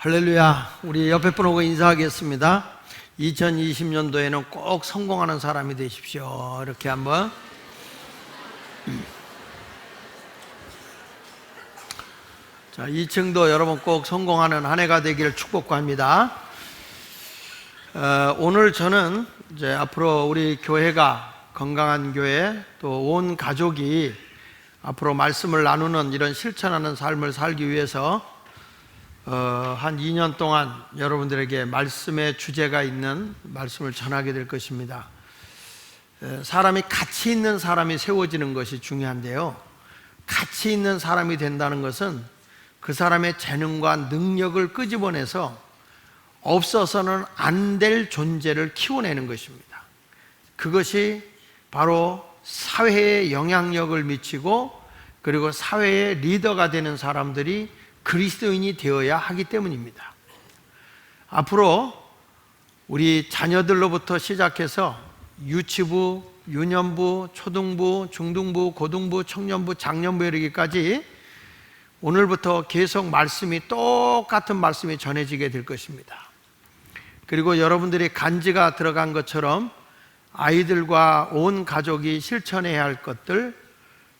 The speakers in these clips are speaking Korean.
할렐루야. 우리 옆에 분하고 인사하겠습니다. 2020년도에는 꼭 성공하는 사람이 되십시오. 이렇게 한번. 자, 2층도 여러분 꼭 성공하는 한 해가 되기를 축복합니다. 오늘 저는 이제 앞으로 우리 교회가 건강한 교회, 또 온 가족이 앞으로 말씀을 나누는 이런 실천하는 삶을 살기 위해서 한 2년 동안 여러분들에게 말씀의 주제가 있는 말씀을 전하게 될 것입니다. 사람이 가치 있는 사람이 세워지는 것이 중요한데요, 가치 있는 사람이 된다는 것은 그 사람의 재능과 능력을 끄집어내서 없어서는 안 될 존재를 키워내는 것입니다. 그것이 바로 사회에 영향력을 미치고 그리고 사회의 리더가 되는 사람들이 그리스도인이 되어야 하기 때문입니다. 앞으로 우리 자녀들로부터 시작해서 유치부, 유년부, 초등부, 중등부, 고등부, 청년부, 장년부 이르기까지 오늘부터 계속 말씀이 똑같은 말씀이 전해지게 될 것입니다. 그리고 여러분들이 간지가 들어간 것처럼 아이들과 온 가족이 실천해야 할 것들,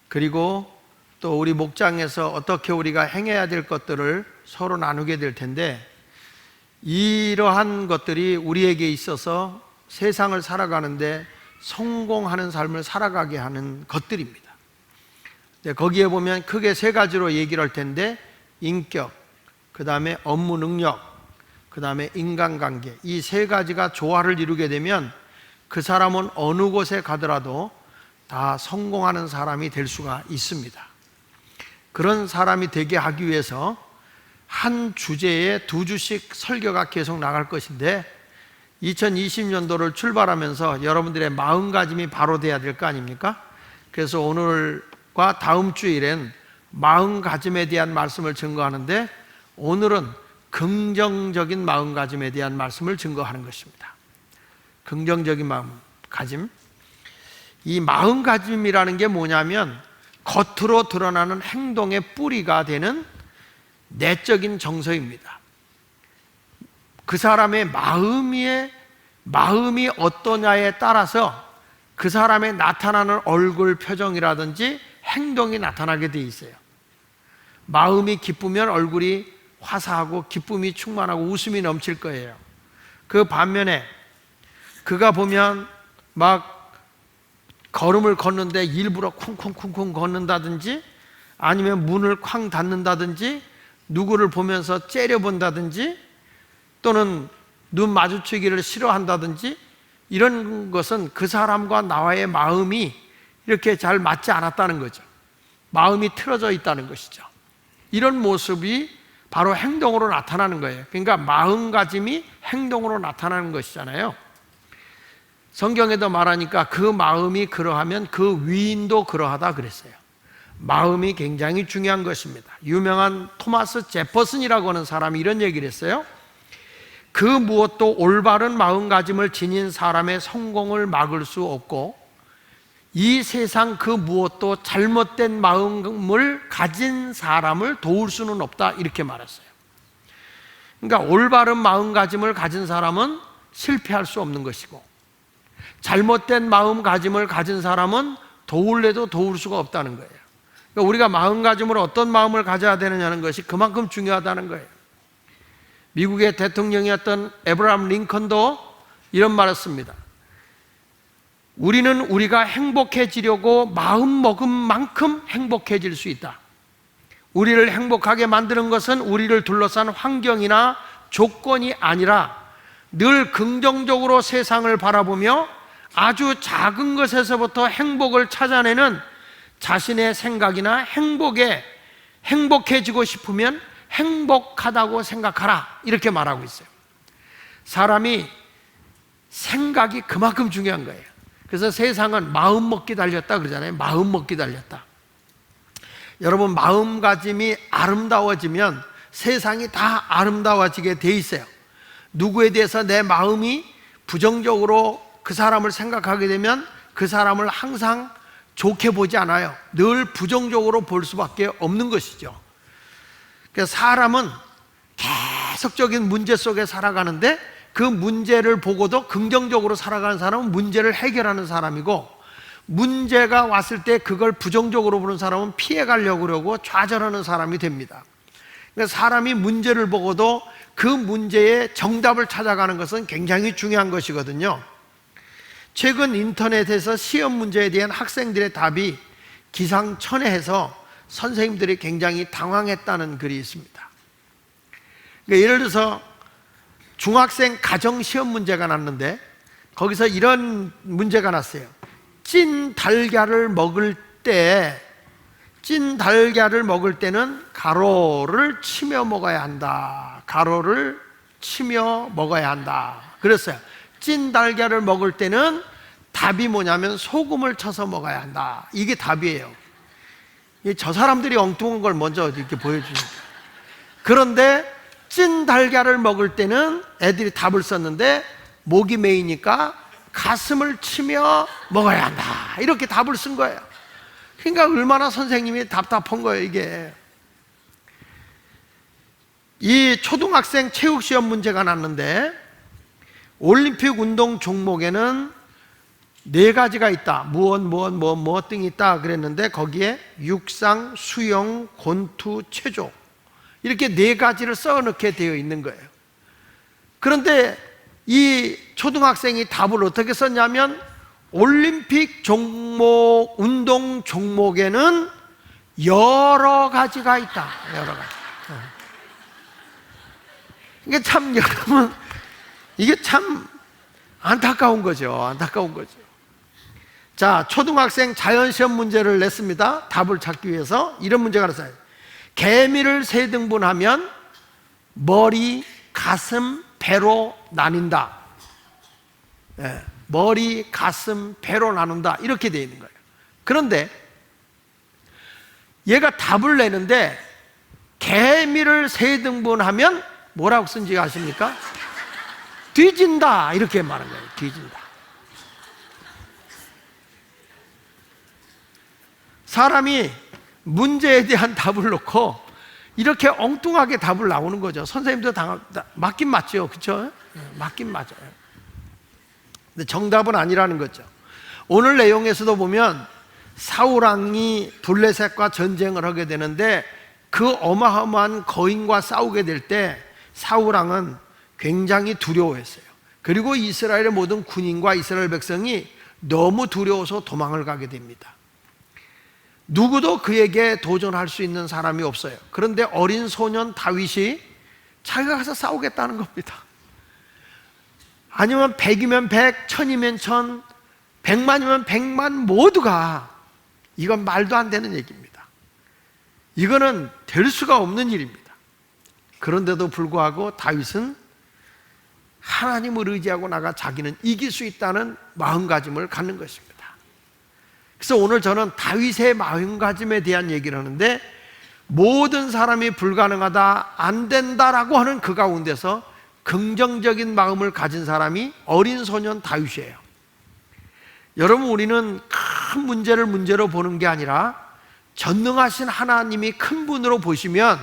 그리고 또 우리 목장에서 어떻게 우리가 행해야 될 것들을 서로 나누게 될 텐데, 이러한 것들이 우리에게 있어서 세상을 살아가는데 성공하는 삶을 살아가게 하는 것들입니다. 거기에 보면 크게 세 가지로 얘기를 할 텐데, 인격, 그 다음에 업무 능력, 그 다음에 인간관계, 이 세 가지가 조화를 이루게 되면 그 사람은 어느 곳에 가더라도 다 성공하는 사람이 될 수가 있습니다. 그런 사람이 되게 하기 위해서 한 주제에 2주씩 설교가 계속 나갈 것인데, 2020년도를 출발하면서 여러분들의 마음가짐이 바로 돼야 될 거 아닙니까? 그래서 오늘과 다음 주일엔 마음가짐에 대한 말씀을 증거하는데, 오늘은 긍정적인 마음가짐에 대한 말씀을 증거하는 것입니다. 긍정적인 마음가짐. 이 마음가짐이라는 게 뭐냐면 겉으로 드러나는 행동의 뿌리가 되는 내적인 정서입니다. 그 사람의 마음이 어떠냐에 따라서 그 사람의 나타나는 얼굴 표정이라든지 행동이 나타나게 돼 있어요. 마음이 기쁘면 얼굴이 화사하고 기쁨이 충만하고 웃음이 넘칠 거예요. 그 반면에 그가 보면 막 걸음을 걷는데 일부러 쿵쿵쿵쿵 걷는다든지, 아니면 문을 쾅 닫는다든지, 누구를 보면서 째려본다든지, 또는 눈 마주치기를 싫어한다든지, 이런 것은 그 사람과 나와의 마음이 이렇게 잘 맞지 않았다는 거죠. 마음이 틀어져 있다는 것이죠. 이런 모습이 바로 행동으로 나타나는 거예요. 그러니까 마음가짐이 행동으로 나타나는 것이잖아요. 성경에도 말하니까 그 마음이 그러하면 그 위인도 그러하다 그랬어요. 마음이 굉장히 중요한 것입니다. 유명한 토마스 제퍼슨이라고 하는 사람이 이런 얘기를 했어요. 그 무엇도 올바른 마음가짐을 지닌 사람의 성공을 막을 수 없고, 이 세상 그 무엇도 잘못된 마음을 가진 사람을 도울 수는 없다, 이렇게 말했어요. 그러니까 올바른 마음가짐을 가진 사람은 실패할 수 없는 것이고, 잘못된 마음가짐을 가진 사람은 도울래도 도울 수가 없다는 거예요. 그러니까 우리가 마음가짐으로 어떤 마음을 가져야 되느냐는 것이 그만큼 중요하다는 거예요. 미국의 대통령이었던 에브라함 링컨도 이런 말을 했습니다. 우리는 우리가 행복해지려고 마음먹은 만큼 행복해질 수 있다. 우리를 행복하게 만드는 것은 우리를 둘러싼 환경이나 조건이 아니라 늘 긍정적으로 세상을 바라보며 아주 작은 것에서부터 행복을 찾아내는 자신의 생각이나 행복해지고 싶으면 행복하다고 생각하라, 이렇게 말하고 있어요. 사람이 생각이 그만큼 중요한 거예요. 그래서 세상은 마음 먹기 달렸다 그러잖아요. 마음 먹기 달렸다. 여러분, 마음가짐이 아름다워지면 세상이 다 아름다워지게 돼 있어요. 누구에 대해서 내 마음이 부정적으로 그 사람을 생각하게 되면 그 사람을 항상 좋게 보지 않아요. 늘 부정적으로 볼 수밖에 없는 것이죠. 그래서 사람은 계속적인 문제 속에 살아가는데 그 문제를 보고도 긍정적으로 살아가는 사람은 문제를 해결하는 사람이고, 문제가 왔을 때 그걸 부정적으로 보는 사람은 피해가려고 그러고 좌절하는 사람이 됩니다. 그러니까 사람이 문제를 보고도 그 문제의 정답을 찾아가는 것은 굉장히 중요한 것이거든요. 최근 인터넷에서 시험 문제에 대한 학생들의 답이 기상천외해서 선생님들이 굉장히 당황했다는 글이 있습니다. 그러니까 예를 들어서 중학생 가정시험 문제가 났는데 거기서 이런 문제가 났어요. 찐 달걀을 먹을 때는 가로를 치며 먹어야 한다. 가로를 치며 먹어야 한다. 그랬어요. 찐 달걀을 먹을 때는 답이 뭐냐면 소금을 쳐서 먹어야 한다. 이게 답이에요. 저 사람들이 엉뚱한 걸 먼저 이렇게 보여주니까. 그런데 찐 달걀을 먹을 때는 애들이 답을 썼는데 목이 메이니까 가슴을 치며 먹어야 한다. 이렇게 답을 쓴 거예요. 그러니까 얼마나 선생님이 답답한 거예요, 이게. 이 초등학생 체육시험 문제가 났는데 올림픽 운동 종목에는 4가지가 있다. 무엇 등이 있다 그랬는데 거기에 육상, 수영, 권투, 체조 이렇게 4가지를 써넣게 되어 있는 거예요. 그런데 이 초등학생이 답을 어떻게 썼냐면 올림픽 종목, 운동 종목에는 여러 가지가 있다. 여러 가지. 이게 참, 여러분, 이게 참 안타까운 거죠. 안타까운 거죠. 자, 초등학생 자연시험 문제를 냈습니다. 답을 찾기 위해서 이런 문제가 나왔어요. 개미를 3등분하면 머리, 가슴, 배로 나뉜다. 네, 머리, 가슴, 배로 나눈다. 이렇게 되어 있는 거예요. 그런데 얘가 답을 내는데 개미를 3등분하면 뭐라고 쓴지 아십니까? 뒤진다. 이렇게 말한 거예요. 뒤진다. 사람이 문제에 대한 답을 놓고 이렇게 엉뚱하게 답을 나오는 거죠. 선생님도 맞긴 맞죠. 그렇죠? 맞긴 맞아요. 근데 정답은 아니라는 거죠. 오늘 내용에서도 보면 사울왕이 블레셋과 전쟁을 하게 되는데 그 어마어마한 거인과 싸우게 될 때 사울왕은 굉장히 두려워했어요. 그리고 이스라엘의 모든 군인과 이스라엘 백성이 너무 두려워서 도망을 가게 됩니다. 누구도 그에게 도전할 수 있는 사람이 없어요. 그런데 어린 소년 다윗이 자기가 가서 싸우겠다는 겁니다. 아니면 100이면 100, 1000이면 1000, 100만이면 100만 모두가, 이건 말도 안 되는 얘기입니다. 이거는 될 수가 없는 일입니다. 그런데도 불구하고 다윗은 하나님을 의지하고 나가 자기는 이길 수 있다는 마음가짐을 갖는 것입니다. 그래서 오늘 저는 다윗의 마음가짐에 대한 얘기를 하는데, 모든 사람이 불가능하다, 안 된다라고 하는 그 가운데서 긍정적인 마음을 가진 사람이 어린 소년 다윗이에요. 여러분, 우리는 큰 문제를 문제로 보는 게 아니라 전능하신 하나님이 큰 분으로 보시면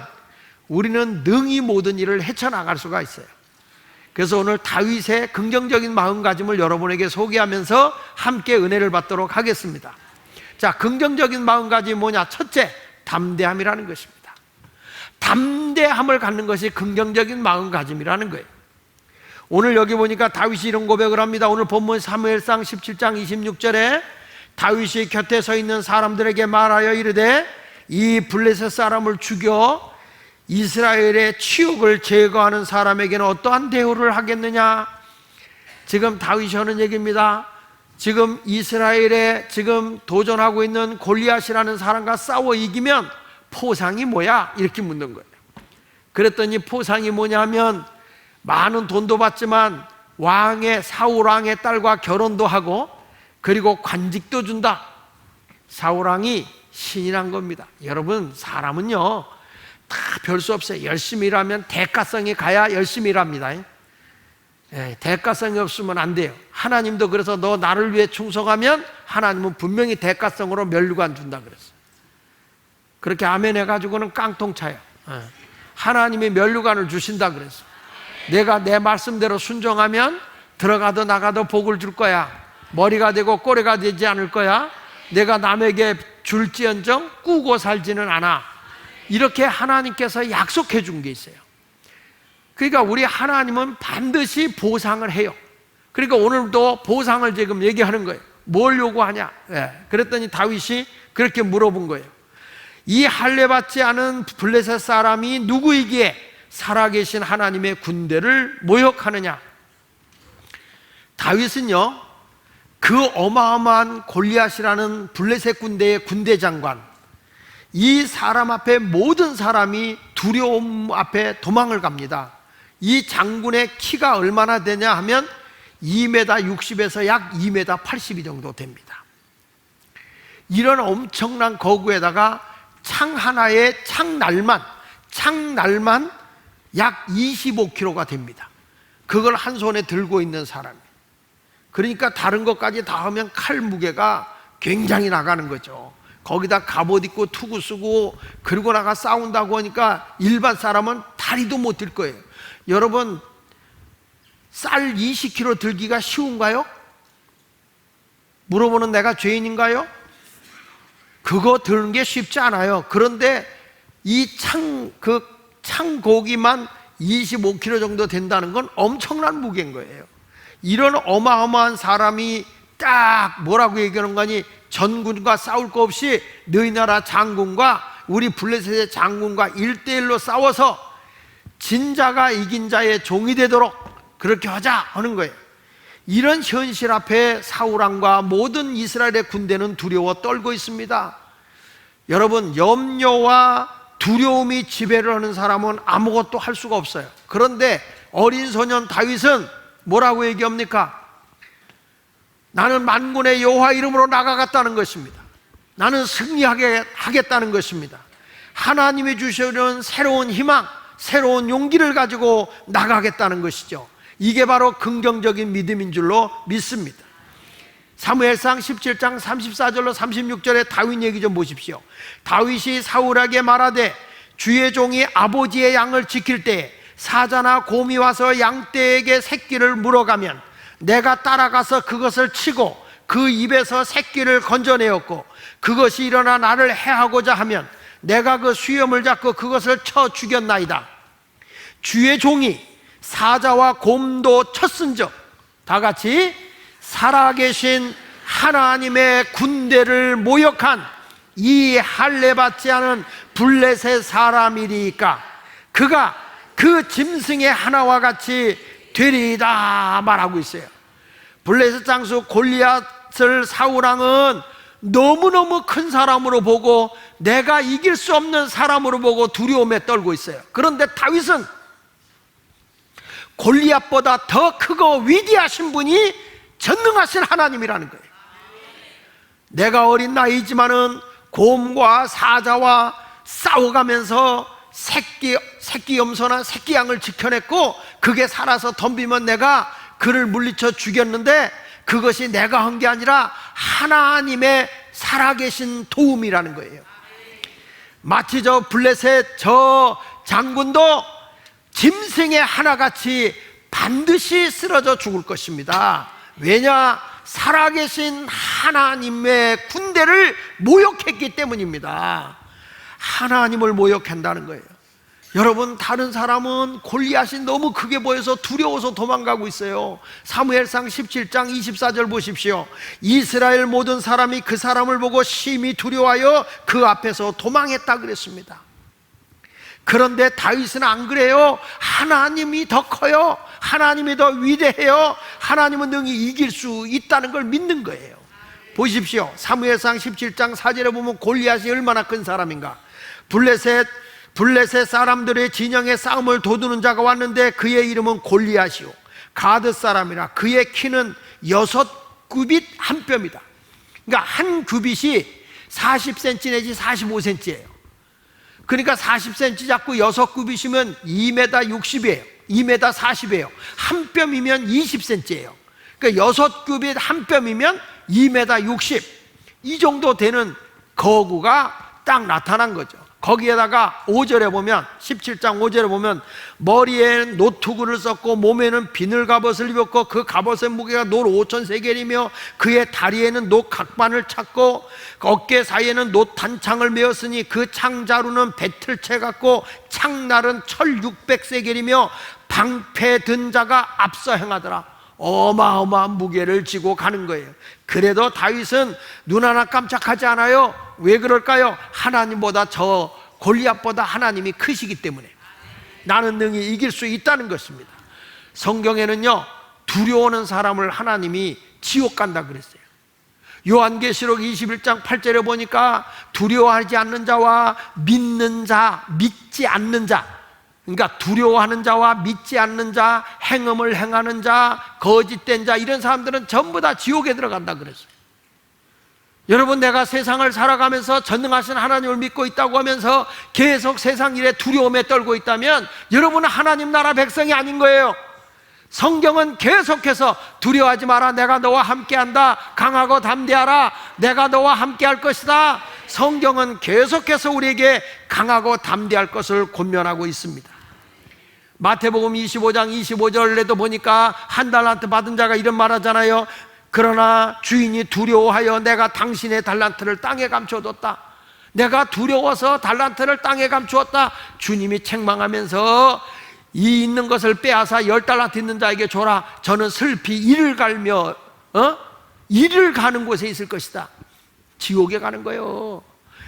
우리는 능히 모든 일을 헤쳐나갈 수가 있어요. 그래서 오늘 다윗의 긍정적인 마음가짐을 여러분에게 소개하면서 함께 은혜를 받도록 하겠습니다. 자, 긍정적인 마음가짐이 뭐냐? 첫째, 담대함이라는 것입니다. 담대함을 갖는 것이 긍정적인 마음가짐이라는 거예요. 오늘 여기 보니까 다윗이 이런 고백을 합니다. 오늘 본문 사무엘상 17장 26절에 다윗이 곁에 서 있는 사람들에게 말하여 이르되 이 블레셋 사람을 죽여 이스라엘의 치욕을 제거하는 사람에게는 어떠한 대우를 하겠느냐? 지금 다윗이 하는 얘기입니다. 지금 이스라엘에 지금 도전하고 있는 골리앗이라는 사람과 싸워 이기면 포상이 뭐야? 이렇게 묻는 거예요. 그랬더니 포상이 뭐냐면 많은 돈도 받지만 사울 왕의 딸과 결혼도 하고 그리고 관직도 준다. 사울 왕이 신이 난 겁니다. 여러분, 사람은요 다 별 수 없어요. 열심히 일하면 대가성이 가야 열심히 일합니다. 대가성이 없으면 안 돼요. 하나님도 그래서 너 나를 위해 충성하면 하나님은 분명히 대가성으로 면류관 준다 그랬어요. 그렇게 아멘 해가지고는 깡통 차요. 하나님이 면류관을 주신다 그랬어. 내가 내 말씀대로 순종하면 들어가도 나가도 복을 줄 거야. 머리가 되고 꼬리가 되지 않을 거야. 내가 남에게 줄지언정 꾸고 살지는 않아. 이렇게 하나님께서 약속해 준 게 있어요. 그러니까 우리 하나님은 반드시 보상을 해요. 그러니까 오늘도 보상을 지금 얘기하는 거예요. 뭘 요구하냐? 그랬더니 다윗이 그렇게 물어본 거예요. 이 할례받지 않은 블레셋 사람이 누구이기에 살아계신 하나님의 군대를 모욕하느냐? 다윗은요, 그 어마어마한 골리앗이라는 블레셋 군대의 군대 장관, 이 사람 앞에 모든 사람이 두려움 앞에 도망을 갑니다. 이 장군의 키가 얼마나 되냐 하면 2m 60에서 약 2m 80이 정도 됩니다. 이런 엄청난 거구에다가 창 하나에 창날만 약 25kg가 됩니다. 그걸 한 손에 들고 있는 사람이. 그러니까 다른 것까지 다 하면 칼 무게가 굉장히 나가는 거죠. 거기다 갑옷 입고 투구 쓰고 그러고 나가 싸운다고 하니까 일반 사람은 다리도 못 들 거예요. 여러분, 쌀 20kg 들기가 쉬운가요? 물어보는 내가 죄인인가요? 그거 드는 게 쉽지 않아요. 그런데 이 창고기만 25kg 정도 된다는 건 엄청난 무게인 거예요. 이런 어마어마한 사람이 딱 뭐라고 얘기하는 거니? 전군과 싸울 거 없이 너희 나라 장군과 우리 블레셋의 장군과 1대1로 싸워서 진자가 이긴 자의 종이 되도록 그렇게 하자 하는 거예요. 이런 현실 앞에 사울왕과 모든 이스라엘의 군대는 두려워 떨고 있습니다. 여러분, 염려와 두려움이 지배를 하는 사람은 아무것도 할 수가 없어요. 그런데 어린 소년 다윗은 뭐라고 얘기합니까? 나는 만군의 여호와 이름으로 나가겠다는 것입니다. 나는 승리하게 하겠다는 것입니다. 하나님이 주시는 새로운 희망, 새로운 용기를 가지고 나가겠다는 것이죠. 이게 바로 긍정적인 믿음인 줄로 믿습니다. 사무엘상 17장 34절로 36절에 다윗 얘기 좀 보십시오. 다윗이 사울에게 말하되 주의 종이 아버지의 양을 지킬 때에 사자나 곰이 와서 양떼에게 새끼를 물어가면 내가 따라가서 그것을 치고 그 입에서 새끼를 건져내었고 그것이 일어나 나를 해하고자 하면 내가 그 수염을 잡고 그것을 쳐 죽였나이다. 주의 종이 사자와 곰도 쳤은즉 다 같이 살아계신 하나님의 군대를 모욕한 이 할례받지 않은 블레셋 사람이리까 그가 그 짐승의 하나와 같이 되리이다 말하고 있어요. 블레셋 장수 골리앗을 사울왕은 너무너무 큰 사람으로 보고 내가 이길 수 없는 사람으로 보고 두려움에 떨고 있어요. 그런데 다윗은 골리앗보다 더 크고 위대하신 분이 전능하신 하나님이라는 거예요. 내가 어린 나이지만은 곰과 사자와 싸워가면서 새끼 염소나 새끼 양을 지켜냈고 그게 살아서 덤비면 내가 그를 물리쳐 죽였는데 그것이 내가 한 게 아니라 하나님의 살아계신 도움이라는 거예요. 마치 저 블레셋 저 장군도 짐승의 하나같이 반드시 쓰러져 죽을 것입니다. 왜냐? 살아계신 하나님의 군대를 모욕했기 때문입니다. 하나님을 모욕한다는 거예요. 여러분, 다른 사람은 골리앗이 너무 크게 보여서 두려워서 도망가고 있어요. 사무엘상 17장 24절 보십시오. 이스라엘 모든 사람이 그 사람을 보고 심히 두려워하여 그 앞에서 도망했다 그랬습니다. 그런데 다윗은 안 그래요. 하나님이 더 커요. 하나님이 더 위대해요. 하나님은 능히 이길 수 있다는 걸 믿는 거예요. 보십시오. 사무엘상 17장 4절에 보면 골리앗이 얼마나 큰 사람인가. 블레셋 사람들의 진영에 싸움을 도두는 자가 왔는데 그의 이름은 골리앗이요 가드 사람이라. 그의 키는 6규빗 한 뼘이다. 그러니까 한 규빗이 40cm 내지 45cm예요. 그러니까 40cm 잡고 6규빗이면 2m 60이에요 2m 40이에요 한 뼘이면 20cm예요 그러니까 6규빗 한 뼘이면 2m 60 이 정도 되는 거구가 딱 나타난 거죠. 거기에다가 5절에 보면 17장 5절에 보면 머리에는 노투구를 썼고 몸에는 비늘 갑옷을 입었고 그 갑옷의 무게가 놀 5,000세겔이며 그의 다리에는 노 각반을 찼고 어깨 사이에는 노 단창을 메었으니 그 창자루는 배틀채 같고 창날은 철 600세겔이며 방패 든 자가 앞서 행하더라. 어마어마한 무게를 지고 가는 거예요. 그래도 다윗은 눈 하나 깜짝하지 않아요. 왜 그럴까요? 하나님보다 저 골리앗보다 하나님이 크시기 때문에 나는 능히 이길 수 있다는 것입니다. 성경에는요, 두려워하는 사람을 하나님이 지옥 간다 그랬어요. 요한계시록 21장 8절에 보니까 두려워하지 않는 자와 믿는 자, 믿지 않는 자, 그러니까 두려워하는 자와 믿지 않는 자, 행음을 행하는 자, 거짓된 자, 이런 사람들은 전부 다 지옥에 들어간다 그랬어요. 여러분, 내가 세상을 살아가면서 전능하신 하나님을 믿고 있다고 하면서 계속 세상 일에 두려움에 떨고 있다면 여러분은 하나님 나라 백성이 아닌 거예요. 성경은 계속해서 두려워하지 마라, 내가 너와 함께한다, 강하고 담대하라, 내가 너와 함께할 것이다. 성경은 계속해서 우리에게 강하고 담대할 것을 권면하고 있습니다. 마태복음 25장 25절에도 보니까 한 달란트 받은 자가 이런 말 하잖아요. 그러나 주인이 두려워하여 내가 당신의 달란트를 땅에 감춰뒀다. 내가 두려워서 달란트를 땅에 감추었다. 주님이 책망하면서 이 있는 것을 빼앗아 10달란트 있는 자에게 줘라. 저는 슬피 이를 갈며 이를 가는 곳에 있을 것이다. 지옥에 가는 거예요.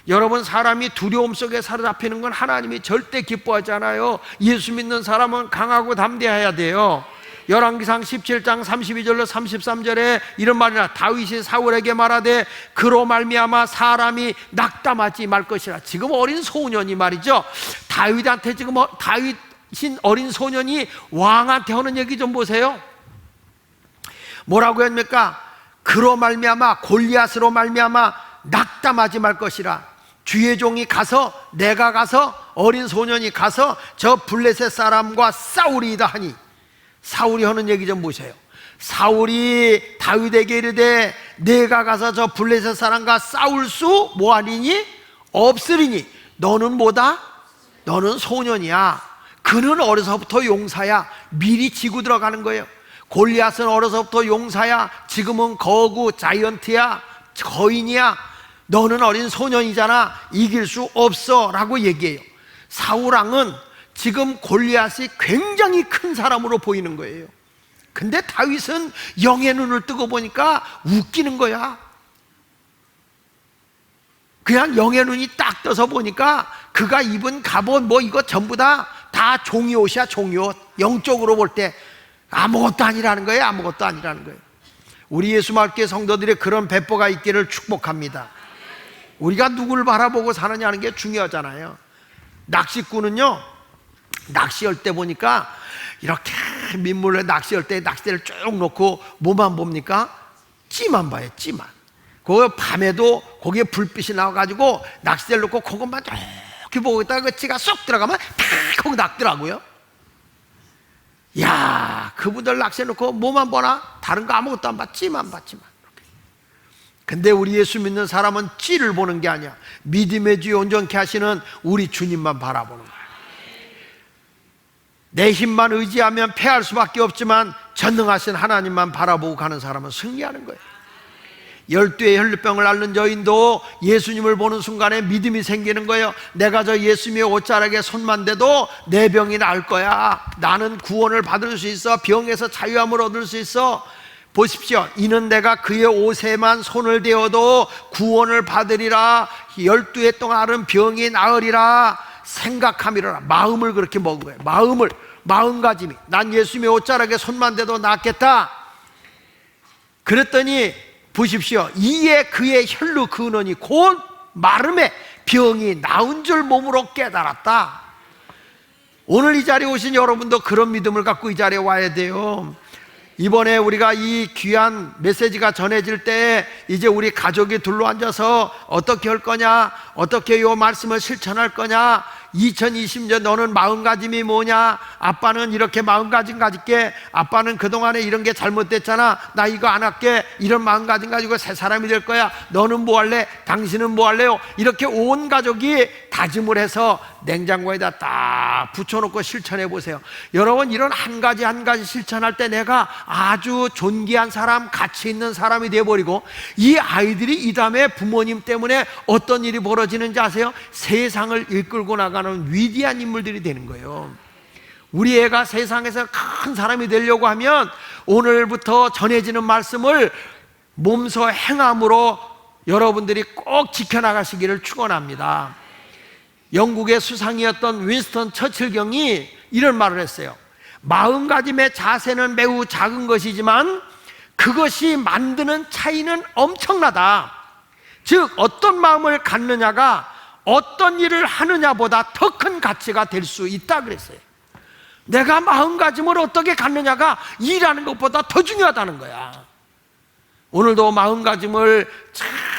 여러분, 사람이 두려움 속에 사로잡히는 건 하나님이 절대 기뻐하지 않아요. 예수 믿는 사람은 강하고 담대해야 돼요. 열왕기상 17장 32절로 33절에 이런 말이나 다윗이 사울에게 말하되 그로 말미암아 사람이 낙담하지 말 것이라. 지금 어린 소년이 말이죠, 다윗한테 지금 다윗인 어린 소년이 왕한테 하는 얘기 좀 보세요. 뭐라고 합니까? 그로 말미암아, 골리앗으로 말미암아 낙담하지 말 것이라. 주의 종이 가서, 내가 가서, 어린 소년이 가서 저 블레셋 사람과 싸우리이다 하니. 사울이 하는 얘기 좀 보세요. 사울이 다윗에게 이르되 내가 가서 저 블레셋 사람과 싸울 수 뭐하리니? 없으리니. 너는 뭐다? 너는 소년이야. 그는 어려서부터 용사야. 미리 지고 들어가는 거예요. 골리앗은 어려서부터 용사야. 지금은 거구, 자이언트야, 거인이야. 너는 어린 소년이잖아. 이길 수 없어 라고 얘기해요. 사울왕은 지금 골리앗이 굉장히 큰 사람으로 보이는 거예요. 근데 다윗은 영의 눈을 뜨고 보니까 웃기는 거야. 그냥 영의 눈이 딱 떠서 보니까 그가 입은 갑옷 뭐 이거 전부 다 종이 옷이야. 종이 옷. 영적으로 볼 때 아무것도 아니라는 거예요. 아무것도 아니라는 거예요. 우리 예수말교회 성도들의 그런 배포가 있기를 축복합니다. 우리가 누구를 바라보고 사느냐 하는 게 중요하잖아요. 낚시꾼은요, 낚시할 때 보니까 이렇게 민물에 낚시할 때 낚싯대를 쭉 놓고 뭐만 봅니까? 찌만 봐요. 찌만. 그 밤에도 거기에 불빛이 나와가지고 낚싯대를 놓고 그것만 이렇게 보고 있다가 그 찌가 쏙 들어가면 탁 거기 낚더라고요. 야, 그분들 낚시해놓고 뭐만 보나? 다른 거 아무것도 안 봐. 찌만 봐. 찌만. 근데 우리 예수 믿는 사람은 찌를 보는 게 아니야. 믿음의 주 온전케 하시는 우리 주님만 바라보는 거야. 내 힘만 의지하면 패할 수밖에 없지만 전능하신 하나님만 바라보고 가는 사람은 승리하는 거예요. 12의 혈루병을 앓는 여인도 예수님을 보는 순간에 믿음이 생기는 거예요. 내가 저 예수님의 옷자락에 손만 대도 내 병이 나을 거야. 나는 구원을 받을 수 있어. 병에서 자유함을 얻을 수 있어. 보십시오. 이는 내가 그의 옷에만 손을 대어도 구원을 받으리라. 12해 동안 앓은 병이 나으리라 생각함이라. 마음을 그렇게 먹은 거예요. 마음가짐이. 난 예수님의 옷자락에 손만 대도 낫겠다. 그랬더니 보십시오. 이에 그의 혈루 근원이 곧 마름에 병이 나은 줄 몸으로 깨달았다. 오늘 이 자리에 오신 여러분도 그런 믿음을 갖고 이 자리에 와야 돼요. 이번에 우리가 이 귀한 메시지가 전해질 때 이제 우리 가족이 둘러앉아서 어떻게 할 거냐, 어떻게 이 말씀을 실천할 거냐, 2020년 너는 마음가짐이 뭐냐? 아빠는 이렇게 마음가짐 가질게. 아빠는 그동안에 이런 게 잘못됐잖아. 나 이거 안 할게. 이런 마음가짐 가지고 새 사람이 될 거야. 너는 뭐 할래? 당신은 뭐 할래요? 이렇게 온 가족이 다짐을 해서 냉장고에다 딱 붙여놓고 실천해 보세요. 여러분, 이런 한 가지 한 가지 실천할 때 내가 아주 존귀한 사람, 가치 있는 사람이 되어버리고, 이 아이들이 이 다음에 부모님 때문에 어떤 일이 벌어지는지 아세요? 세상을 이끌고 나가는 위대한 인물들이 되는 거예요. 우리 애가 세상에서 큰 사람이 되려고 하면 오늘부터 전해지는 말씀을 몸소 행함으로 여러분들이 꼭 지켜나가시기를 축원합니다. 영국의 수상이었던 윈스턴 처칠 경이 이런 말을 했어요. 마음가짐의 자세는 매우 작은 것이지만 그것이 만드는 차이는 엄청나다. 즉, 어떤 마음을 갖느냐가 어떤 일을 하느냐보다 더 큰 가치가 될 수 있다 그랬어요. 내가 마음가짐을 어떻게 갖느냐가 일하는 것보다 더 중요하다는 거야. 오늘도 마음가짐을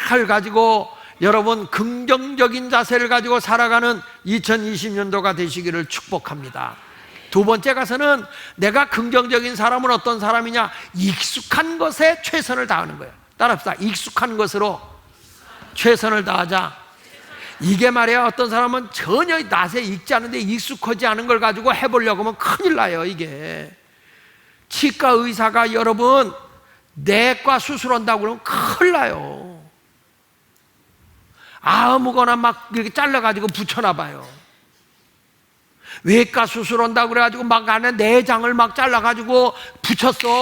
잘 가지고 여러분 긍정적인 자세를 가지고 살아가는 2020년도가 되시기를 축복합니다. 두 번째 가서는 내가 긍정적인 사람은 어떤 사람이냐? 익숙한 것에 최선을 다하는 거예요. 따라합시다. 익숙한 것으로 최선을 다하자. 이게 말이야, 어떤 사람은 전혀 낯에 익지 않은데 익숙하지 않은 걸 가지고 해보려고 하면 큰일 나요. 이게 치과 의사가 여러분 내과 수술한다고 그러면 큰일 나요. 아무거나 막 이렇게 잘라가지고 붙여놔봐요. 외과 수술한다고 그래가지고 막 안에 내장을 막 잘라가지고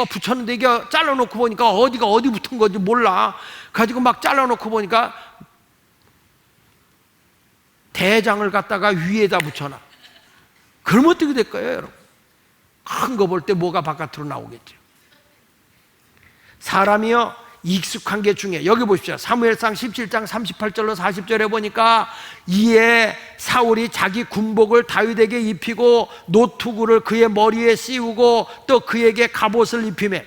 붙였는데 이게 잘라놓고 보니까 어디가 어디 붙은 건지 몰라 가지고 막 잘라놓고 보니까 대장을 갖다가 위에다 붙여놔. 그러면 어떻게 될 거예요, 여러분? 큰 거 볼 때 뭐가 바깥으로 나오겠죠. 사람이요, 익숙한 게 중요해요. 여기 보십시오. 사무엘상 17장 38절로 40절에 보니까 이에 사울이 자기 군복을 다윗에게 입히고 노투구를 그의 머리에 씌우고 또 그에게 갑옷을 입히매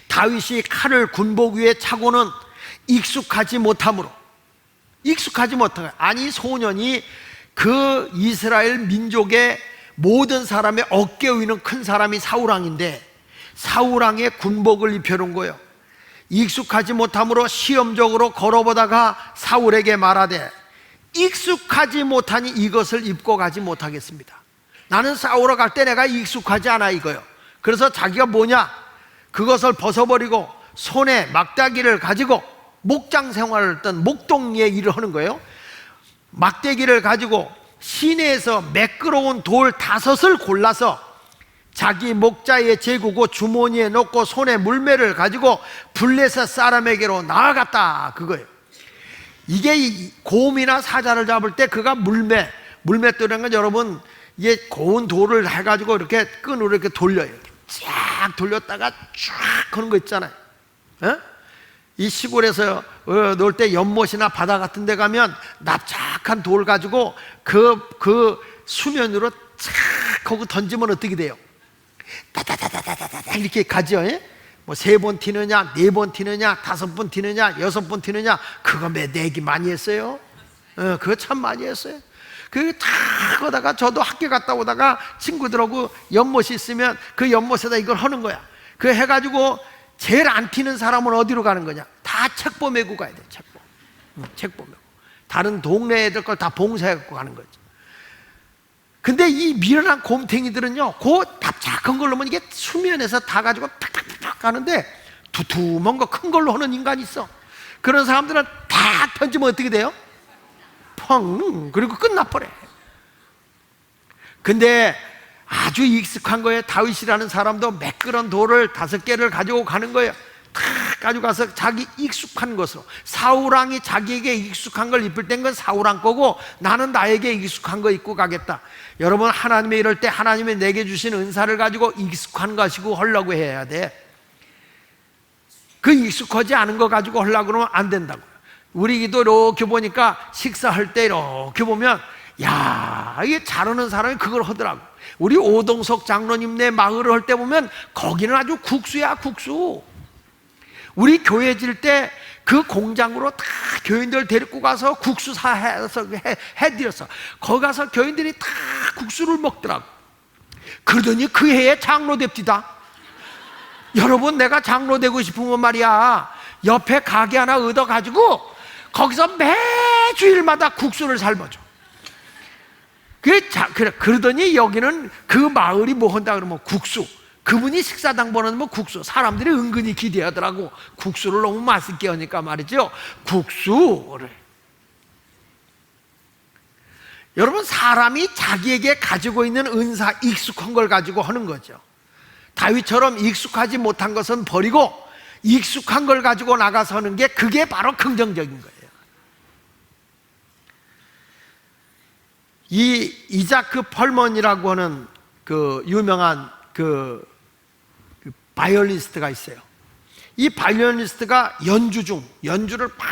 다윗이 칼을 군복 위에 차고는 익숙하지 못하므로 아니 소년이 그 이스라엘 민족의 모든 사람의 어깨 위는 큰 사람이 사울왕인데 사울왕의 군복을 입혀놓은 거예요. 익숙하지 못함으로 시험적으로 걸어보다가 사울에게 말하되 익숙하지 못하니 이것을 입고 가지 못하겠습니다. 나는 싸우러 갈 때 내가 익숙하지 않아 이거요. 그래서 자기가 뭐냐? 그것을 벗어버리고 손에 막대기를 가지고 목장 생활을 했던 목동리에 일을 하는 거예요. 막대기를 가지고 시내에서 매끄러운 돌 5을 골라서 자기 목자에 재구고 주머니에 넣고 손에 물매를 가지고 블레셋 사람에게로 나아갔다 그거예요. 이게 곰이나 사자를 잡을 때 그가 물맷돌이라는 건 여러분 이게 고운 돌을 해가지고 이렇게 끈으로 이렇게 돌려요. 쫙 돌렸다가 쫙 하는 거 있잖아요. 이 시골에서 놀 때 연못이나 바다 같은 데 가면 납작한 돌 가지고 그 수면으로 쫙 하고 던지면 어떻게 돼요? 다다다다다다 이렇게 가죠. 뭐 3번 튀느냐, 4번 튀느냐, 5번 튀느냐, 6번 튀느냐, 그거 내기 많이 했어요. 그거 참 많이 했어요. 다 하다가 저도 학교 갔다 오다가 친구들하고 연못이 있으면 그 연못에다 이걸 하는 거야. 그 해가지고 제일 안 튀는 사람은 어디로 가는 거냐? 다 책보 메고 가야 돼. 책보 메고. 다른 동네 애들 걸 다 봉사해갖고 가는 거지. 근데 이 미련한 곰탱이들은요, 그 납작한 걸로 면 이게 수면에서 다 가지고 탁탁탁 가는데 두툼한 거 큰 걸로 하는 인간이 있어. 그런 사람들은 다 던지면 어떻게 돼요? 펑! 그리고 끝나버려. 근데 아주 익숙한 거에 다윗이라는 사람도 매끄러운 돌을 5개를 가지고 가는 거예요. 탁 가지고 가서 자기 익숙한 것으로. 사울왕이 자기에게 익숙한 걸 입을 땐 건 사울왕 거고 나는 나에게 익숙한 거 입고 가겠다. 여러분, 하나님이 이럴 때 하나님이 내게 주신 은사를 가지고 익숙한 것이고 하려고 해야 돼. 그 익숙하지 않은 거 가지고 하려고 그러면 안 된다고. 우리 기도 이렇게 보니까 식사할 때 이렇게 보면 야, 이게 잘하는 사람이 그걸 하더라고. 우리 오동석 장로님네 마을을 할 때 보면 거기는 아주 국수야, 국수. 우리 교회 질 때 그 공장으로 다 교인들 데리고 가서 국수 사해서 해드렸어. 거기 가서 교인들이 다 국수를 먹더라고. 그러더니 그 해에 장로 됩디다. 여러분, 내가 장로 되고 싶으면 말이야, 옆에 가게 하나 얻어가지고 거기서 매주일마다 국수를 삶아줘. 그러더니 여기는 그 마을이 뭐 한다 그러면 국수. 그분이 식사당 보내면 국수. 사람들이 은근히 기대하더라고. 국수를 너무 맛있게 하니까 말이죠. 국수를. 여러분, 사람이 자기에게 가지고 있는 은사, 익숙한 걸 가지고 하는 거죠. 다윗처럼 익숙하지 못한 것은 버리고 익숙한 걸 가지고 나가서 하는 게, 그게 바로 긍정적인 거예요. 이 이자크 펄먼이라고 하는 그 유명한 그 바이올리니스트가 있어요. 이 바이올리니스트가 연주를 막,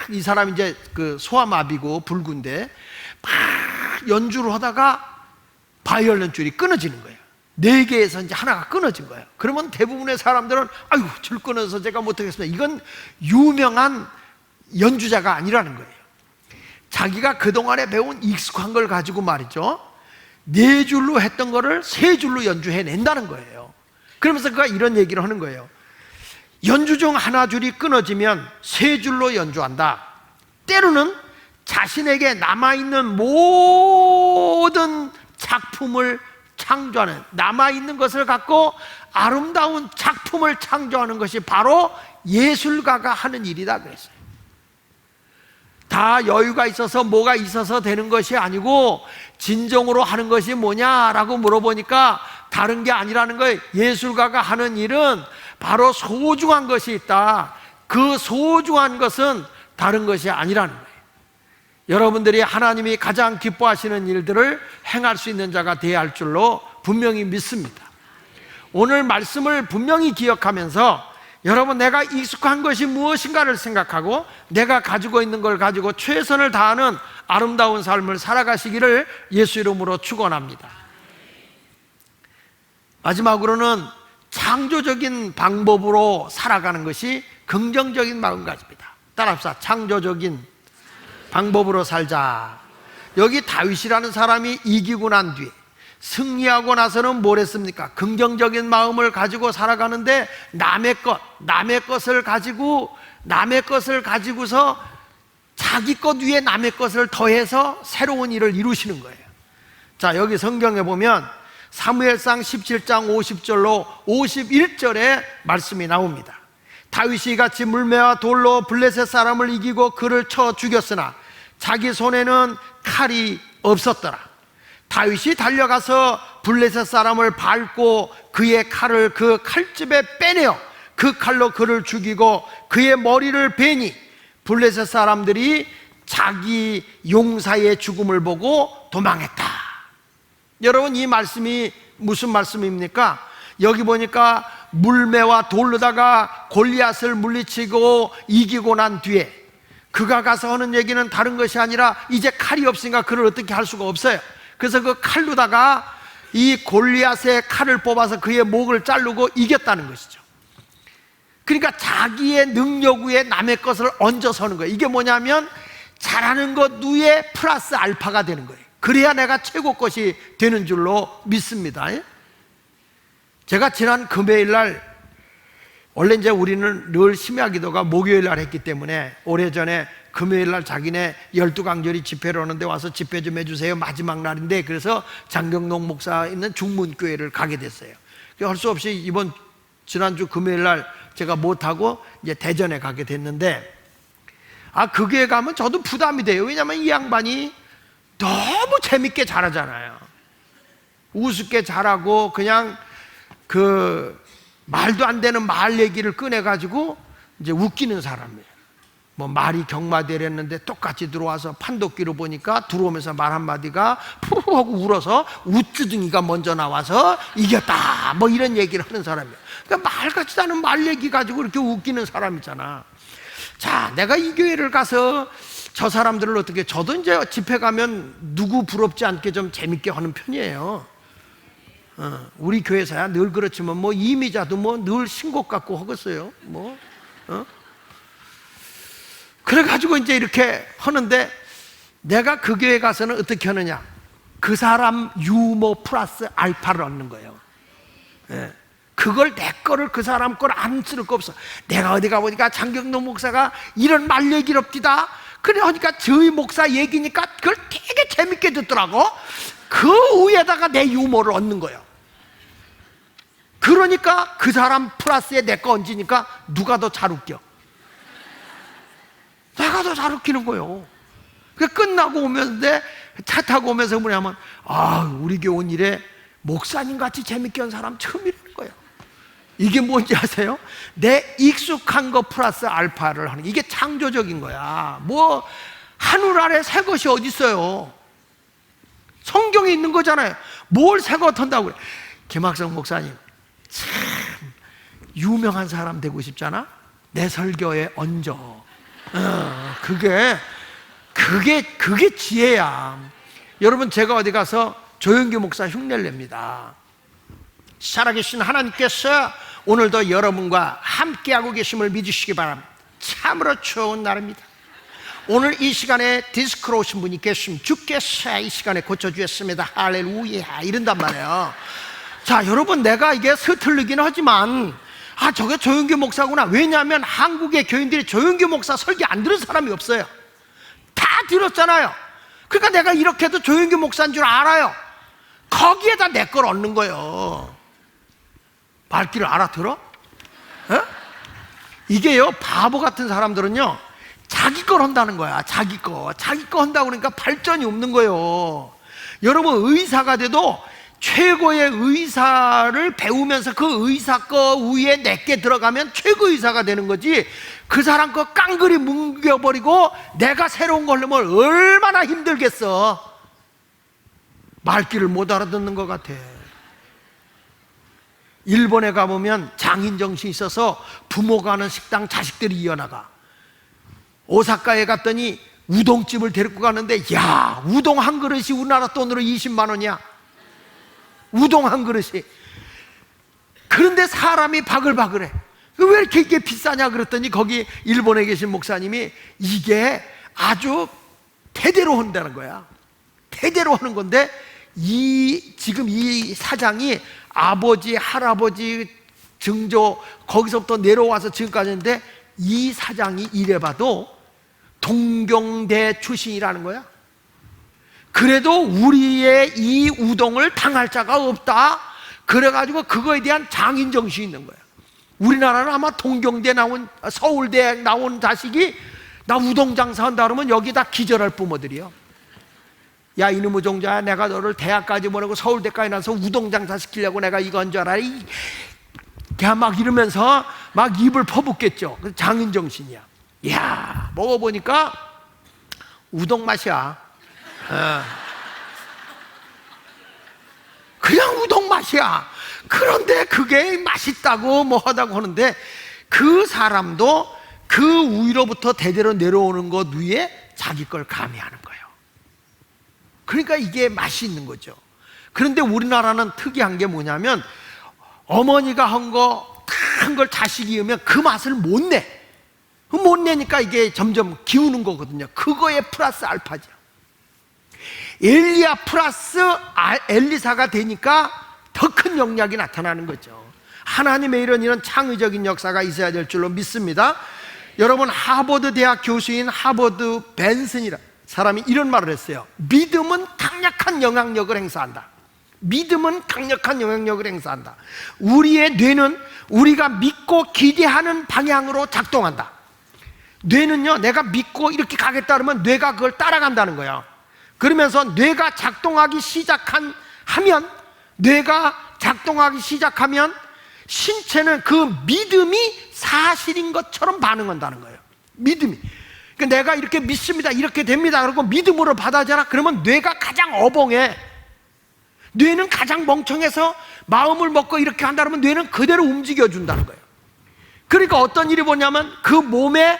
이 사람이 이제 그 소아마비고 불구인데 막 연주를 하다가 바이올린 줄이 끊어지는 거예요. 4개에서 이제 하나가 끊어진 거예요. 그러면 대부분의 사람들은 아유, 줄 끊어서 제가 못하겠습니다. 이건 유명한 연주자가 아니라는 거예요. 자기가 그동안에 배운 익숙한 걸 가지고 말이죠, 4줄로 했던 거를 3줄로 연주해낸다는 거예요. 그러면서 그가 이런 얘기를 하는 거예요. 연주 중 하나 줄이 끊어지면 3줄로 연주한다. 때로는 자신에게 남아있는 모든 작품을 창조하는, 남아있는 것을 갖고 아름다운 작품을 창조하는 것이 바로 예술가가 하는 일이다 그랬어요. 다 여유가 있어서 뭐가 있어서 되는 것이 아니고 진정으로 하는 것이 뭐냐라고 물어보니까 다른 게 아니라는 거예요. 예술가가 하는 일은 바로 소중한 것이 있다. 그 소중한 것은 다른 것이 아니라는 거예요. 여러분들이 하나님이 가장 기뻐하시는 일들을 행할 수 있는 자가 되어야 할 줄로 분명히 믿습니다. 오늘 말씀을 분명히 기억하면서 여러분, 내가 익숙한 것이 무엇인가를 생각하고 내가 가지고 있는 걸 가지고 최선을 다하는 아름다운 삶을 살아가시기를 예수 이름으로 축원합니다. 마지막으로는 창조적인 방법으로 살아가는 것이 긍정적인 마음가짐이다. 따라합시다. 창조적인 방법으로 살자. 여기 다윗이라는 사람이 이기고 난 뒤에, 승리하고 나서는 뭘 했습니까? 긍정적인 마음을 가지고 살아가는데 남의 것을 가지고서 자기 것 위에 남의 것을 더해서 새로운 일을 이루시는 거예요. 자, 여기 성경에 보면 사무엘상 17장 50절로 51절에 말씀이 나옵니다. 다윗이 같이 물매와 돌로 블레셋 사람을 이기고 그를 쳐 죽였으나 자기 손에는 칼이 없었더라. 다윗이 달려가서 블레셋 사람을 밟고 그의 칼을 그 칼집에 빼내어 그 칼로 그를 죽이고 그의 머리를 베니 블레셋 사람들이 자기 용사의 죽음을 보고 도망했다. 여러분, 이 말씀이 무슨 말씀입니까? 여기 보니까 물매와 돌로다가 골리앗을 물리치고 이기고 난 뒤에 그가 가서 하는 얘기는 다른 것이 아니라 이제 칼이 없으니까 그를 어떻게 할 수가 없어요. 그래서 그 칼로다가 이 골리앗의 칼을 뽑아서 그의 목을 자르고 이겼다는 것이죠. 그러니까 자기의 능력 위에 남의 것을 얹어서 하는 거예요. 이게 뭐냐면 잘하는 것 위에 플러스 알파가 되는 거예요. 그래야 내가 최고 것이 되는 줄로 믿습니다. 제가 지난 금요일 날, 원래 이제 우리는 늘 심야 기도가 목요일 날 했기 때문에 오래전에 금요일 날 자기네 12강절이 집회를 오는데 와서 집회 좀 해주세요. 마지막 날인데, 그래서 장경록 목사 있는 중문교회를 가게 됐어요. 할 수 없이 지난주 금요일 날 제가 못하고 이제 대전에 가게 됐는데, 그 교회 가면 저도 부담이 돼요. 왜냐하면 이 양반이 너무 재밌게 잘하잖아요. 우습게 잘하고 그냥 그 말도 안 되는 말 얘기를 꺼내가지고 이제 웃기는 사람이에요. 뭐 말이 경마대랬는데 똑같이 들어와서 판독기로 보니까 들어오면서 말 한마디가 푸르 하고 울어서 우쭈둥이가 먼저 나와서 이겼다, 뭐 이런 얘기를 하는 사람이에요. 그러니까 말 같지도 않은 말 얘기 가지고 이렇게 웃기는 사람이잖아. 자, 내가 이 교회를 가서 저 사람들을 어떻게, 저도 이제 집회 가면 누구 부럽지 않게 좀 재밌게 하는 편이에요. 우리 교회사야 늘 그렇지만 뭐 이미자도 뭐 늘 신곡 갖고 하겠어요. 뭐 그래가지고 이제 이렇게 하는데, 내가 그 교회 가서는 어떻게 하느냐, 그 사람 유머 플러스 알파를 얻는 거예요. 예. 그걸 내 거를 그 사람 걸 안 쓸 거 없어. 내가 어디 가보니까 장경도 목사가 이런 말 얘기를 없디다. 그러니까 저희 목사 얘기니까 그걸 되게 재밌게 듣더라고. 그 위에다가 내 유머를 얻는 거예요. 그러니까 그 사람 플러스에 내 거 얹으니까 누가 더 잘 웃겨? 내가 더 잘 웃기는 거예요. 끝나고 오면서 차 타고 오면서 뭐냐면, 우리 교회 온 일에 목사님 같이 재밌게 한 사람 처음이라는 거예요. 이게 뭔지 아세요? 내 익숙한 거 플러스 알파를 하는, 이게 창조적인 거야. 뭐 하늘 아래 새 것이 어디 있어요? 성경에 있는 거잖아요. 뭘 새 것 한다고 그래. 김학성 목사님 참 유명한 사람 되고 싶잖아? 내 설교에 얹어. 그게 지혜야. 여러분, 제가 어디 가서 조영규 목사 흉내를 냅니다. 살아계신 하나님께서 오늘도 여러분과 함께하고 계심을 믿으시기 바랍니다. 참으로 좋은 날입니다. 오늘 이 시간에 디스크로 오신 분이 계시면 주께서 이 시간에 고쳐주셨습니다. 할렐루야, 이런단 말이에요. 자, 여러분, 내가 이게 서툴르긴 하지만 저게 조영규 목사구나. 왜냐하면 한국의 교인들이 조영규 목사 설교 안 들은 사람이 없어요. 다 들었잖아요. 그러니까 내가 이렇게 해도 조영규 목사인 줄 알아요. 거기에다 내 걸 얻는 거예요. 말귀를 알아들어? 이게요, 바보 같은 사람들은요, 자기 걸 한다는 거야. 자기 거 한다고 그러니까 발전이 없는 거예요. 여러분, 의사가 돼도 최고의 의사를 배우면서 그 의사 거 위에 내게 들어가면 최고 의사가 되는 거지, 그 사람 거 깡그리 뭉겨버리고 내가 새로운 걸 하려면 얼마나 힘들겠어. 말귀를 못 알아듣는 것 같아. 일본에 가보면 장인 정신이 있어서 부모가 하는 식당 자식들이 이어나가. 오사카에 갔더니 우동집을 데리고 가는데, 야, 우동 한 그릇이 우리나라 돈으로 20만 원이야. 우동 한 그릇이. 그런데 사람이 바글바글해. 왜 이렇게 이게 비싸냐 그랬더니 거기 일본에 계신 목사님이 이게 아주 대대로 한다는 거야. 대대로 하는 건데, 지금 이 사장이 아버지, 할아버지, 증조 거기서부터 내려와서 지금까지 했는데, 이 사장이 이래봐도 동경대 출신이라는 거야. 그래도 우리의 이 우동을 당할 자가 없다. 그래가지고 그거에 대한 장인정신이 있는 거야. 우리나라는 아마 동경대 나온, 서울대 나온 자식이 나 우동 장사한다 그러면 여기다 기절할 부모들이요. 야, 이놈의 종자야, 내가 너를 대학까지 보내고 서울대까지 나서 우동 장사 시키려고 내가 이건 줄 알아? 걔 막 이러면서 막 입을 퍼붓겠죠. 장인정신이야. 이야, 먹어보니까 우동 맛이야. 그냥 우동 맛이야. 그런데 그게 맛있다고 뭐 하다고 하는데, 그 사람도 그 위로부터 대대로 내려오는 것 위에 자기 걸 가미하는 거예요. 그러니까 이게 맛이 있는 거죠. 그런데 우리나라는 특이한 게 뭐냐면, 어머니가 한 걸 자식이 이으면 그 맛을 못 내. 못 내니까 이게 점점 기우는 거거든요. 그거에 플러스 알파죠. 엘리야 플러스 엘리사가 되니까 더 큰 영향이 나타나는 거죠. 하나님의 이런 창의적인 역사가 있어야 될 줄로 믿습니다. 여러분, 하버드 대학 교수인 하버드 벤슨이라 사람이 이런 말을 했어요. 믿음은 강력한 영향력을 행사한다. 믿음은 강력한 영향력을 행사한다. 우리의 뇌는 우리가 믿고 기대하는 방향으로 작동한다. 뇌는요, 내가 믿고 이렇게 가겠다 그러면 뇌가 그걸 따라간다는 거예요. 그러면서 뇌가 작동하기 시작하면 신체는 그 믿음이 사실인 것처럼 반응한다는 거예요. 믿음이. 그러니까 내가 이렇게 믿습니다, 이렇게 됩니다, 그러고 믿음으로 받아들여라 그러면 뇌가 가장 어벙해. 뇌는 가장 멍청해서 마음을 먹고 이렇게 한다 그러면 뇌는 그대로 움직여준다는 거예요. 그러니까 어떤 일이 뭐냐면 그 몸에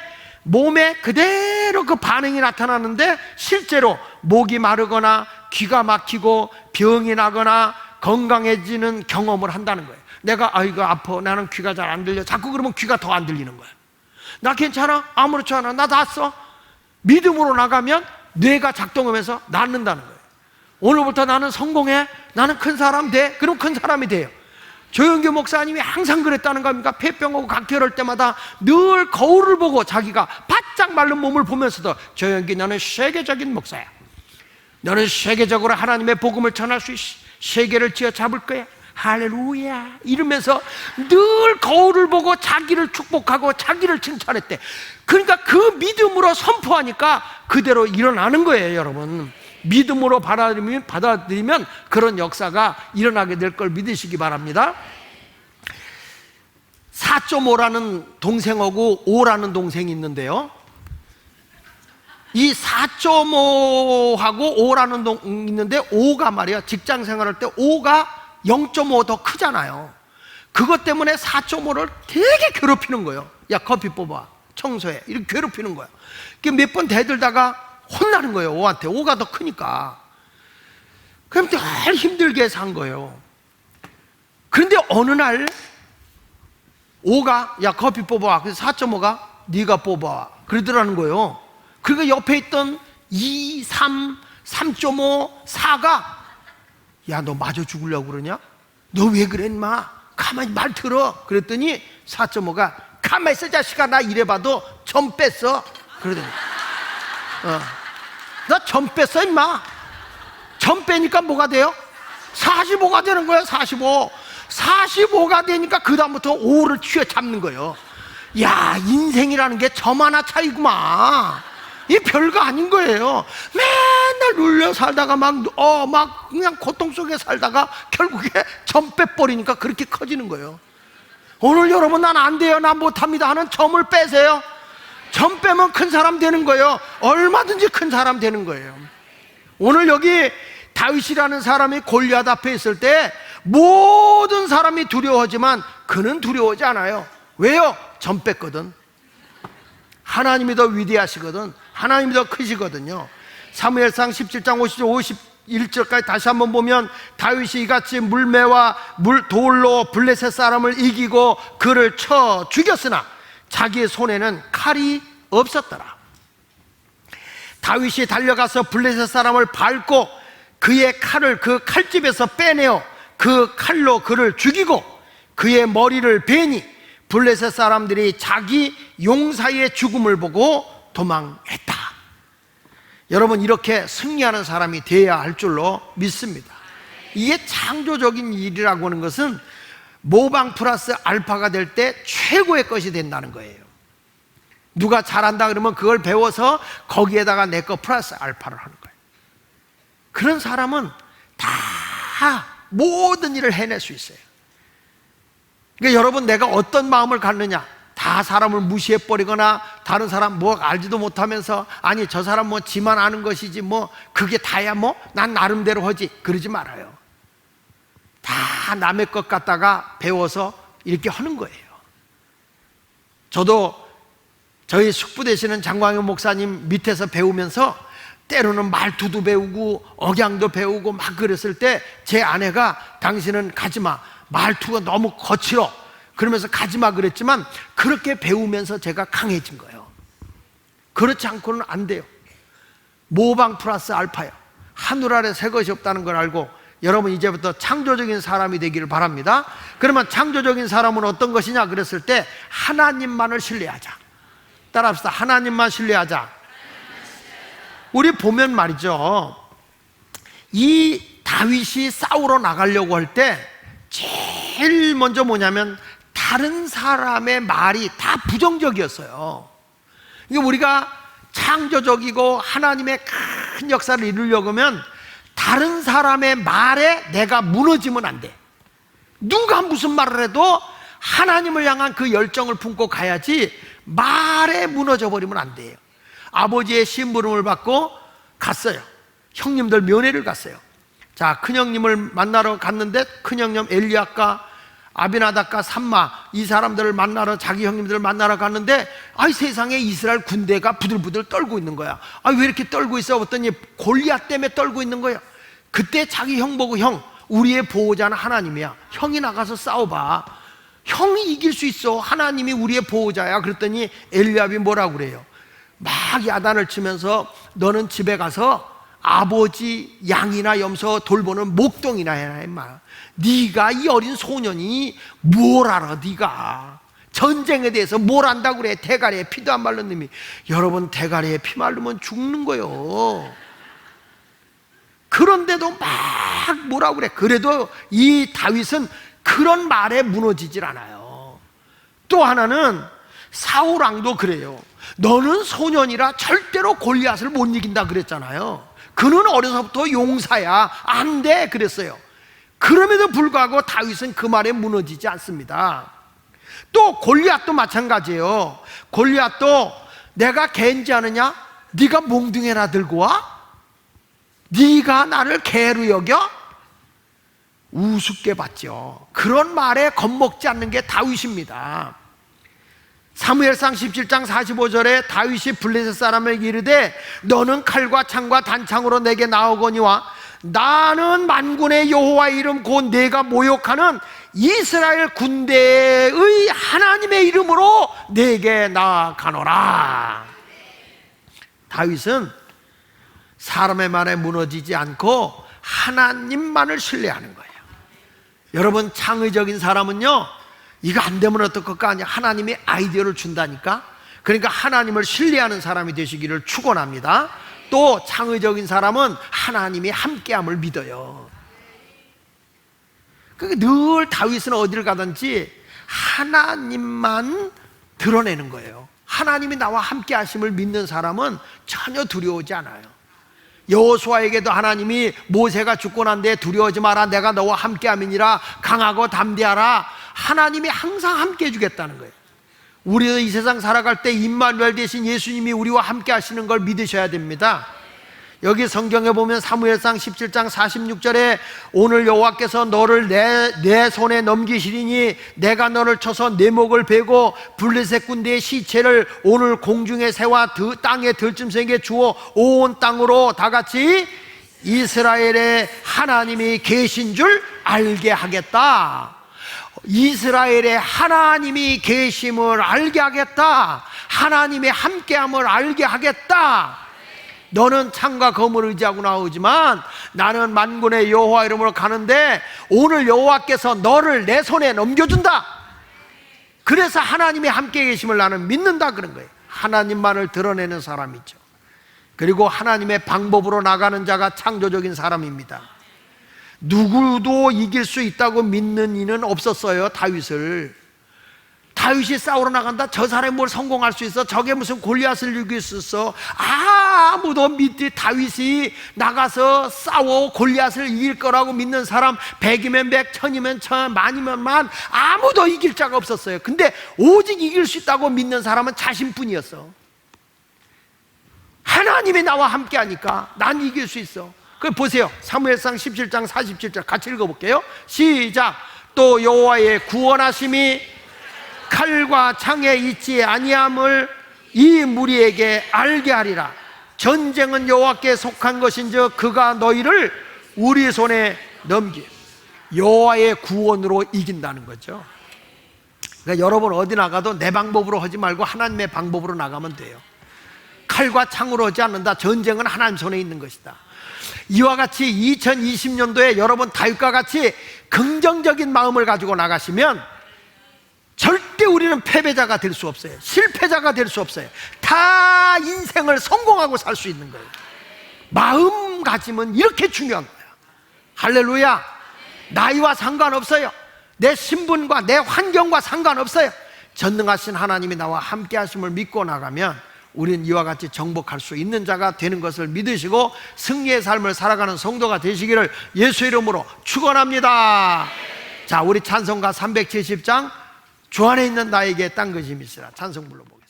그대로 그 반응이 나타나는데, 실제로 목이 마르거나 귀가 막히고 병이 나거나 건강해지는 경험을 한다는 거예요. 내가 이거 아파, 나는 귀가 잘 안 들려, 자꾸 그러면 귀가 더 안 들리는 거예요. 나 괜찮아? 아무렇지 않아. 나 낫어. 믿음으로 나가면 뇌가 작동하면서 낫는다는 거예요. 오늘부터 나는 성공해. 나는 큰 사람 돼. 그럼 큰 사람이 돼요. 조영규 목사님이 항상 그랬다는 겁니까? 폐병하고 각혈할 때마다 늘 거울을 보고 자기가 바짝 마른 몸을 보면서도 조영규, 너는 세계적인 목사야. 너는 세계적으로 하나님의 복음을 전할 수 있어. 세계를 쥐어 잡을 거야. 할렐루야 이러면서 늘 거울을 보고 자기를 축복하고 자기를 칭찬했대. 그러니까 그 믿음으로 선포하니까 그대로 일어나는 거예요. 여러분, 믿음으로 받아들이면 그런 역사가 일어나게 될 걸 믿으시기 바랍니다. 4.5라는 동생하고 5라는 동생이 있는데요, 이 4.5하고 5라는 동생이 있는데 5가 말이야, 직장 생활할 때 5가 0.5 더 크잖아요. 그것 때문에 4.5를 되게 괴롭히는 거예요. 야, 커피 뽑아, 청소해, 이렇게 괴롭히는 거예요. 몇 번 대들다가 혼나는 거예요. 5한테. 5가 더 크니까. 그럼 늘 힘들게 산 거예요. 그런데 어느 날 5가 야, 커피 뽑아. 그래서 4.5가 네가 뽑아 그러더라는 거예요. 그러니까 옆에 있던 2, 3, 3.5, 4가 야, 너 마저 죽으려고 그러냐? 너 왜 그래 인마? 가만히 말 들어. 그랬더니 4.5가 가만히 있어 자식아, 나 이래봐도 점 뺐어. 그러더니 나 점 뺐어 임마. 점 빼니까 뭐가 돼요? 45가 되는 거예요. 45가 되니까 그 다음부터 5를 취해 잡는 거예요. 야, 인생이라는 게 점 하나 차이구만. 이 별거 아닌 거예요. 맨날 눌려 살다가 막 그냥 고통 속에 살다가 결국에 점 빼버리니까 그렇게 커지는 거예요. 오늘 여러분, 난 안 돼요, 난 못합니다 하는 점을 빼세요. 점 빼면 큰 사람 되는 거예요. 얼마든지 큰 사람 되는 거예요. 오늘 여기 다윗이라는 사람이 골리앗 앞에 있을 때 모든 사람이 두려워하지만 그는 두려워하지 않아요. 왜요? 점 뺐거든. 하나님이 더 위대하시거든. 하나님이 더 크시거든요. 사무엘상 17장 50절 51절까지 다시 한번 보면, 다윗이 이같이 물매와 돌로 블레셋 사람을 이기고 그를 쳐 죽였으나 자기의 손에는 칼이 없었더라. 다윗이 달려가서 블레셋 사람을 밟고 그의 칼을 그 칼집에서 빼내어 그 칼로 그를 죽이고 그의 머리를 베니 블레셋 사람들이 자기 용사의 죽음을 보고 도망했다. 여러분, 이렇게 승리하는 사람이 되어야 할 줄로 믿습니다. 이게 창조적인 일이라고 하는 것은 모방 플러스 알파가 될 때 최고의 것이 된다는 거예요. 누가 잘한다 그러면 그걸 배워서 거기에다가 내 거 플러스 알파를 하는 거예요. 그런 사람은 다 모든 일을 해낼 수 있어요. 그러니까 여러분, 내가 어떤 마음을 갖느냐, 다 사람을 무시해버리거나 다른 사람 뭐 알지도 못하면서 아니 저 사람 뭐 지만 아는 것이지 뭐 그게 다야 뭐 난 나름대로 하지, 그러지 말아요. 다 남의 것 갖다가 배워서 이렇게 하는 거예요. 저도 저희 숙부 되시는 장광현 목사님 밑에서 배우면서 때로는 말투도 배우고 억양도 배우고 막 그랬을 때 제 아내가 당신은 가지마, 말투가 너무 거칠어, 그러면서 가지마 그랬지만 그렇게 배우면서 제가 강해진 거예요. 그렇지 않고는 안 돼요. 모방 플러스 알파요. 하늘 아래 새 것이 없다는 걸 알고 여러분, 이제부터 창조적인 사람이 되기를 바랍니다. 그러면 창조적인 사람은 어떤 것이냐 그랬을 때 하나님만을 신뢰하자. 따라합시다. 하나님만 신뢰하자. 우리 보면 말이죠, 이 다윗이 싸우러 나가려고 할 때 제일 먼저 뭐냐면 다른 사람의 말이 다 부정적이었어요. 이게 우리가 창조적이고 하나님의 큰 역사를 이루려고 하면 다른 사람의 말에 내가 무너지면 안 돼. 누가 무슨 말을 해도 하나님을 향한 그 열정을 품고 가야지 말에 무너져 버리면 안 돼요. 아버지의 심부름을 받고 갔어요. 형님들 면회를 갔어요. 자, 큰형님을 만나러 갔는데 큰형님 엘리압과 아비나답과 삼마, 이 사람들을 만나러, 자기 형님들을 만나러 갔는데 아이, 세상에 이스라엘 군대가 부들부들 떨고 있는 거야. 아, 왜 이렇게 떨고 있어? 봤더니 골리앗 때문에 떨고 있는 거야. 그때 자기 형 보고, 형, 우리의 보호자는 하나님이야. 형이 나가서 싸워봐. 형이 이길 수 있어, 하나님이 우리의 보호자야. 그랬더니 엘리압이 뭐라고 그래요? 막 야단을 치면서 너는 집에 가서 아버지 양이나 염소 돌보는 목동이나 해라 임마. 네가 이 어린 소년이 뭘 알아? 네가 전쟁에 대해서 뭘 안다고 그래? 대가리에 피도 안 마른 놈이. 여러분, 대가리에 피 마르면 죽는 거요. 그런데도 막 뭐라고 그래? 그래도 이 다윗은 그런 말에 무너지질 않아요. 또 하나는 사울 왕도 그래요. 너는 소년이라 절대로 골리앗을 못 이긴다 그랬잖아요. 그는 어려서부터 용사야, 안 돼 그랬어요. 그럼에도 불구하고 다윗은 그 말에 무너지지 않습니다. 또 골리앗도 마찬가지예요. 골리앗도 내가 개인지 아느냐? 네가 몽둥이나 들고 와? 네가 나를 개로 여겨? 우습게 봤죠. 그런 말에 겁먹지 않는 게 다윗입니다. 사무엘상 17장 45절에 다윗이 블레셋 사람에게 이르되 너는 칼과 창과 단창으로 내게 나오거니와 나는 만군의 여호와의 이름 곧 내가 모욕하는 이스라엘 군대의 하나님의 이름으로 내게 나아가노라. 다윗은 사람의 말에 무너지지 않고 하나님만을 신뢰하는 거예요. 여러분, 창의적인 사람은요, 이거 안 되면 어떨 것가 아니야. 하나님이 아이디어를 준다니까. 그러니까 하나님을 신뢰하는 사람이 되시기를 축원합니다. 또 창의적인 사람은 하나님이 함께함을 믿어요. 그러니까 늘 다윗은 어디를 가든지 하나님만 드러내는 거예요. 하나님이 나와 함께 하심을 믿는 사람은 전혀 두려워하지 않아요. 여호수아에게도 하나님이 모세가 죽고 난 뒤에 두려워하지 마라, 내가 너와 함께함이니라, 강하고 담대하라. 하나님이 항상 함께 해주겠다는 거예요. 우리도 이 세상 살아갈 때 임마누엘 대신 예수님이 우리와 함께 하시는 걸 믿으셔야 됩니다. 여기 성경에 보면 사무엘상 17장 46절에 오늘 여호와께서 너를 내 손에 넘기시리니 내가 너를 쳐서 내 목을 베고 블레셋 군대의 시체를 오늘 공중의 새와 땅의 들짐승에게 주어 온 땅으로 다같이 이스라엘의 하나님이 계신 줄 알게 하겠다. 이스라엘의 하나님이 계심을 알게 하겠다. 하나님의 함께함을 알게 하겠다. 너는 창과 검을 의지하고 나오지만 나는 만군의 여호와 이름으로 가는데 오늘 여호와께서 너를 내 손에 넘겨준다. 그래서 하나님이 함께 계심을 나는 믿는다 그런 거예요. 하나님만을 드러내는 사람이죠. 그리고 하나님의 방법으로 나가는 자가 창조적인 사람입니다. 누구도 이길 수 있다고 믿는 이는 없었어요. 다윗이 싸우러 나간다? 저 사람이 뭘 성공할 수 있어? 저게 무슨 골리앗을 이길 수 있어? 아무도 믿지. 다윗이 나가서 싸워 골리앗을 이길 거라고 믿는 사람 100이면 100, 1000이면 1000, 만이면 만, 아무도 이길 자가 없었어요. 근데 오직 이길 수 있다고 믿는 사람은 자신뿐이었어. 하나님이 나와 함께 하니까 난 이길 수 있어. 그 보세요. 사무엘상 17장 47절 같이 읽어볼게요. 시작. 또 여호와의 구원하심이 칼과 창에 있지 아니함을 이 무리에게 알게 하리라. 전쟁은 여호와께 속한 것인즉 그가 너희를 우리 손에 넘기. 여호와의 구원으로 이긴다는 거죠. 그러니까 여러분 어디 나가도 내 방법으로 하지 말고 하나님의 방법으로 나가면 돼요. 칼과 창으로 하지 않는다. 전쟁은 하나님 손에 있는 것이다. 이와 같이 2020년도에 여러분 다윗과 같이 긍정적인 마음을 가지고 나가시면 절대 우리는 패배자가 될 수 없어요. 실패자가 될 수 없어요. 다 인생을 성공하고 살 수 있는 거예요. 마음가짐은 이렇게 중요한 거예요. 할렐루야. 나이와 상관없어요. 내 신분과 내 환경과 상관없어요. 전능하신 하나님이 나와 함께 하심을 믿고 나가면 우리는 이와 같이 정복할 수 있는 자가 되는 것을 믿으시고 승리의 삶을 살아가는 성도가 되시기를 예수 이름으로 축원합니다. 자, 우리 찬송가 370장 주 안에 있는 나에게 딴 것이 있으라 찬송 불러보겠습니다.